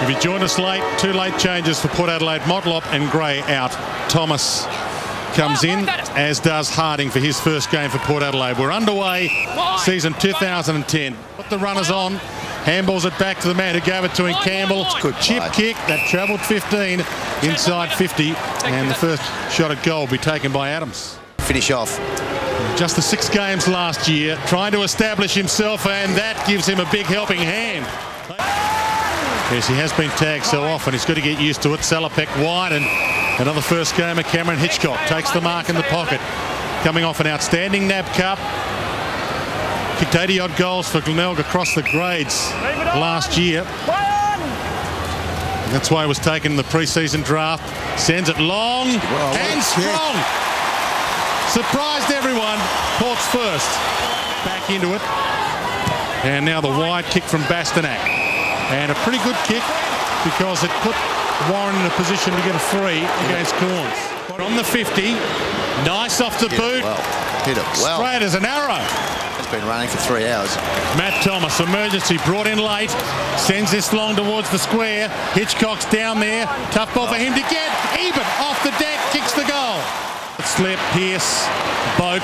If you joined us late, 2 late changes for Port Adelaide. Motlop and Gray out. Thomas comes in, as does Harding for his first game for Port Adelaide. We're underway, season 2010. Put the runners on. Handballs it back to the man who gave it to him, Campbell. Good chip kick that travelled 15 inside 50, and the first shot at goal will be taken by Adams. Finish off. Just the 6 games last year, trying to establish himself, and that gives him a big helping hand. Yes, he has been tagged so often. He's got to get used to it. Salopek wide, and another first gamer, Cameron Hitchcock, takes the mark in the pocket. Coming off an outstanding NAB Cup. Kicked 80-odd goals for Glenelg across the grades last year. And that's why he was taken in the pre-season draft. Sends it long and strong. Surprised everyone. Port's first. Back into it. And now the wide kick from Bastanak. And a pretty good kick because it put Warren in a position to get a free against Corns. From the 50, nice off the boot. Hit it well. Straight as an arrow. It's been running for 3 hours. Matt Thomas, emergency, brought in late. Sends this long towards the square. Hitchcock's down there. Tough ball for him to get. Eben off the deck, kicks the goal. Slip, Pearce, Boak,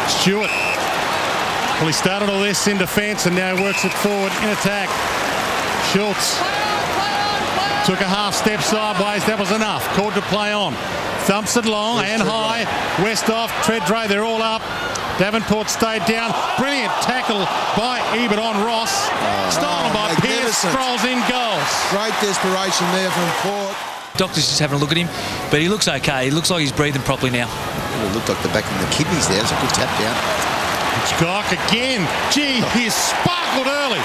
Stewart. Well, he started all this in defence and now works it forward in attack. Schultz took a half step sideways. That was enough. Called to play on. Thumps it long and high. West off. Treadray, they're all up. Davenport stayed down. Brilliant tackle by Ebert on Ross. Stolen by Pearce. Scrolls in goals. Great desperation there from Port. Doctor's just having a look at him, but he looks okay. He looks like he's breathing properly now. It looked like the back in the kidneys there. It was a good tap down. Hitchcock again. Gee, he sparkled early.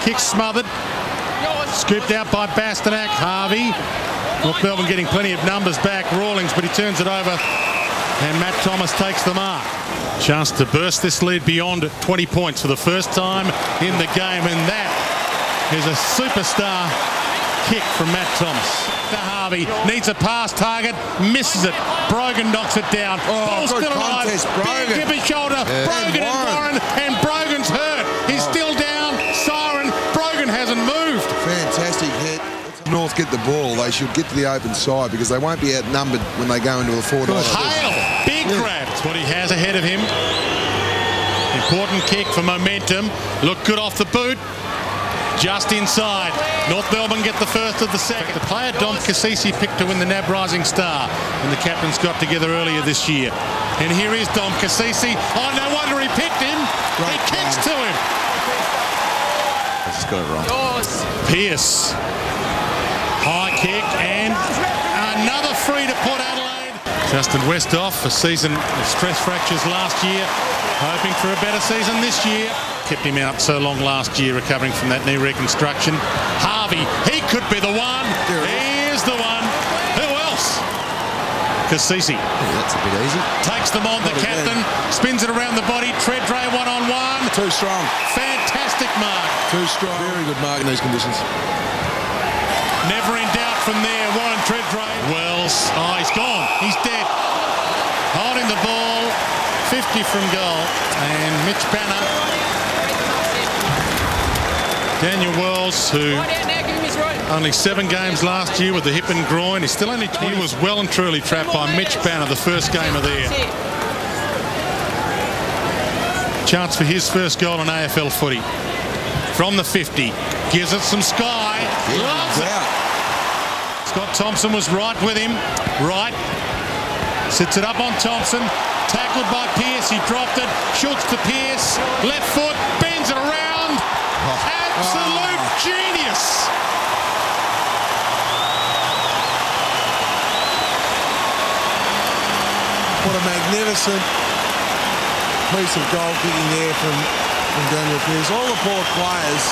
Kick smothered. Scooped out by Bastanak. Harvey. North Melbourne getting plenty of numbers back. Rawlings, but he turns it over. And Matt Thomas takes the mark. Chance to burst this lead beyond 20 points for the first time in the game. And that is a superstar kick from Matt Thomas. Harvey needs a pass target, misses it. Brogan knocks it down. Ball's still alive. Big hippie shoulder. Brogan and Warren, and Brogan's hurt. He's still down. Siren. Brogan hasn't moved. Fantastic hit. North get the ball. They should get to the open side because they won't be outnumbered when they go into a 4-9. Hale. Big grab. That's what he has ahead of him. Important kick for momentum. Looked good off the boot. Just inside. North Melbourne get the first of the second. The player Dom Cassisi picked to win the NAB Rising Star, and the captains got together earlier this year. And here is Dom Cassisi. Oh, no wonder he picked him. He kicks to him. I just got it wrong. Pearce. High kick and another free to Port Adelaide. Justin Westhoff, a season of stress fractures last year, hoping for a better season this year. Kept him out so long last year, recovering from that knee reconstruction. Harvey, he could be the one. He is the one. Who else? Cassisi. That's a bit easy. Takes them on, the captain. Spins it around the body. Treadray one-on-one. Too strong. Fantastic mark. Too strong. Very good mark in these conditions. Never in doubt from there. Warren Treadray. Wells. Oh, he's gone. He's dead. Holding the ball. 50 from goal. And Mitch Banner. Daniel Wells, who only 7 games last year with the hip and groin. He's still only 20. He was well and truly trapped by Mitch Banner, the first gamer there. Chance for his first goal in AFL footy. From the 50. Gives it some sky. Loves it. Scott Thompson was right with him. Right. Sits it up on Thompson. Tackled by Pearce. He dropped it. Schultz to Pearce. Left foot. Bends it around. Absolute genius. What a magnificent piece of goal kicking there from Daniel Pearce. All the Port players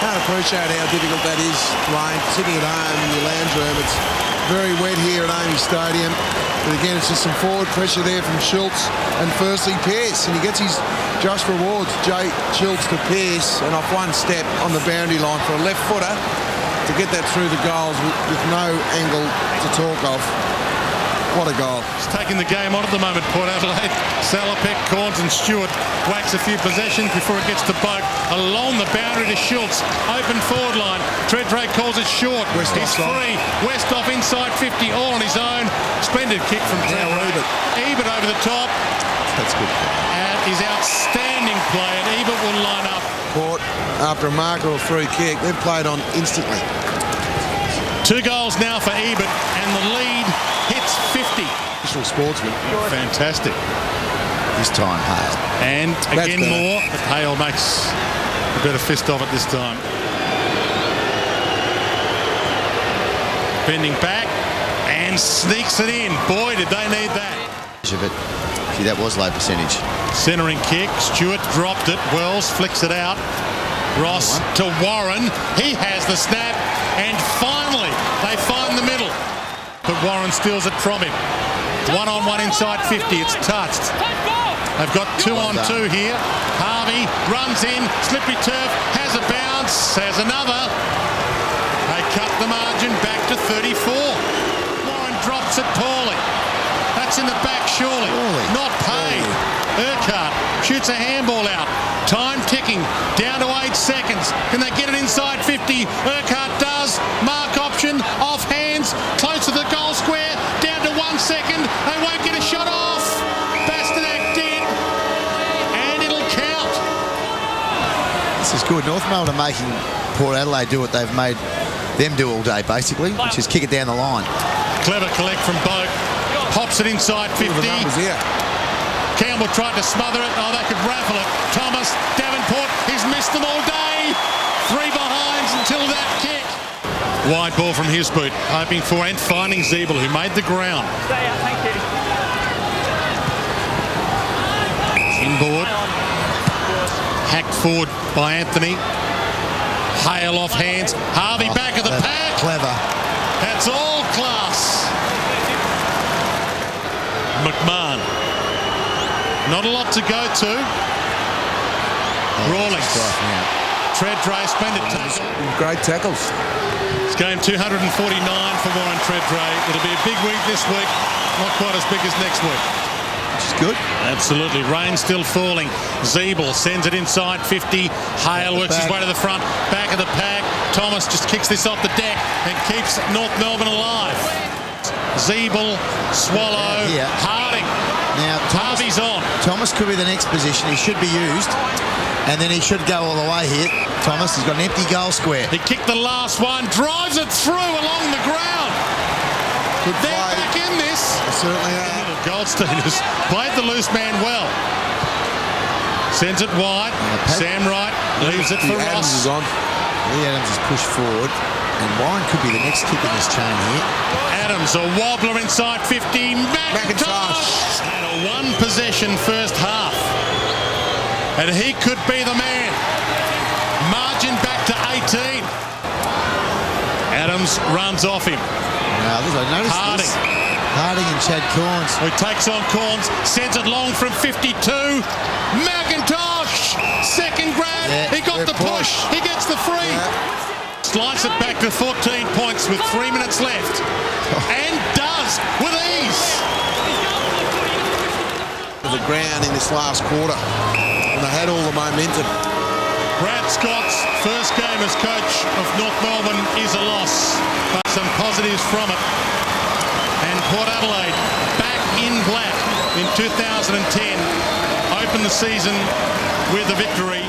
can't appreciate how difficult that is playing, sitting at home in your lounge room. It's very wet here at AAMI Stadium. But again, it's just some forward pressure there from Schultz and firstly Pearce. And he gets his just rewards. Jay Schultz to Pearce and off one step on the boundary line for a left footer to get that through the goals with no angle to talk of. What a goal. He's taking the game on at the moment, Port Adelaide. Salopek, Corns and Stewart whacks a few possessions before it gets to Boak. Along the boundary to Schultz. Open forward line. Treadrake calls it short. He's free. Westhoff inside 50, all on his own. Splendid kick from Treadrake. Ebert over the top. That's good. And his outstanding play, and Ebert will line up. Port, after a marker or free kick, they've played on instantly. 2 goals now for Ebert, and the lead hits 50. Professional sportsman. Fantastic. This time, Hale. And again better. more, but Hale makes a better fist of it this time. Bending back and sneaks it in. Boy, did they need that. See, that was low percentage. Centering kick. Stewart dropped it. Wells flicks it out. Ross to Warren. He has the snap. And finally, they find the middle. But Warren steals it from him. 1-on-1 inside 50. It's touched. They've got 2-on-2 here. Harvey runs in. Slippery turf. Has a bounce. Has another. They cut the margin back to 34. Warren drops it poorly. That's in the back, surely. Not paid. Urquhart shoots a handball out. Time ticking. Down to 8 seconds. Can they get it inside 50? Urquhart does. Mark option. Off hands. Close to the goal square. Down to 1 second. They won't get a shot off. Bastanak did. And it'll count. This is good. North Melbourne are making Port Adelaide do what they've made them do all day, basically, which is kick it down the line. Clever collect from Boak. Pops it inside 50. Campbell tried to smother it. Oh, they could raffle it. Thomas, Davenport, he's missed them all day. 3 behinds until that kick. Wide ball from his boot, hoping for and finding Zeeble, who made the ground. Stay out, thank you. Inboard. Hacked forward by Anthony. Hale off hands. Harvey back of the pack. Clever. That's all class. McMahon. Not a lot to go to. Rawlings. Treadrake, splendid tackle. Great tackles. It's game 249 for Warren Treadrake. It'll be a big week this week. Not quite as big as next week. Which is good. Absolutely. Rain still falling. Zeeble sends it inside 50. Hale works his way to the front. Back of the pack. Thomas just kicks this off the deck and keeps North Melbourne alive. Zeeble, Swallow, Harding. Now, Harvey's on. Thomas could be the next position. He should be used. And then he should go all the way here. Thomas, he's got an empty goal square. He kicked the last one. Drives it through along the ground. Good They're play. back in this. They certainly are. Goldstein has played the loose man well. Sends it wide. Sam Wright leaves it for Adams Ross. is on. Lee Adams is pushed forward. And Warren could be the next kick in this chain here. Adams, a wobbler inside 50. McIntosh had a 1 possession first half. And he could be the man. Margin back to 18. Adams runs off him. Now, I noticed Harding. this. Harding and Chad Corns. Who takes on Corns, sends it long from 52. McIntosh, second grab. Yeah, He got the push. He gets the free. Slice it back to 14 points with 3 minutes left. And does with ease. The ground in this last quarter. And they had all the momentum. Brad Scott's first game as coach of North Melbourne is a loss, but some positives from it. And Port Adelaide back in black in 2010 opened the season with a victory.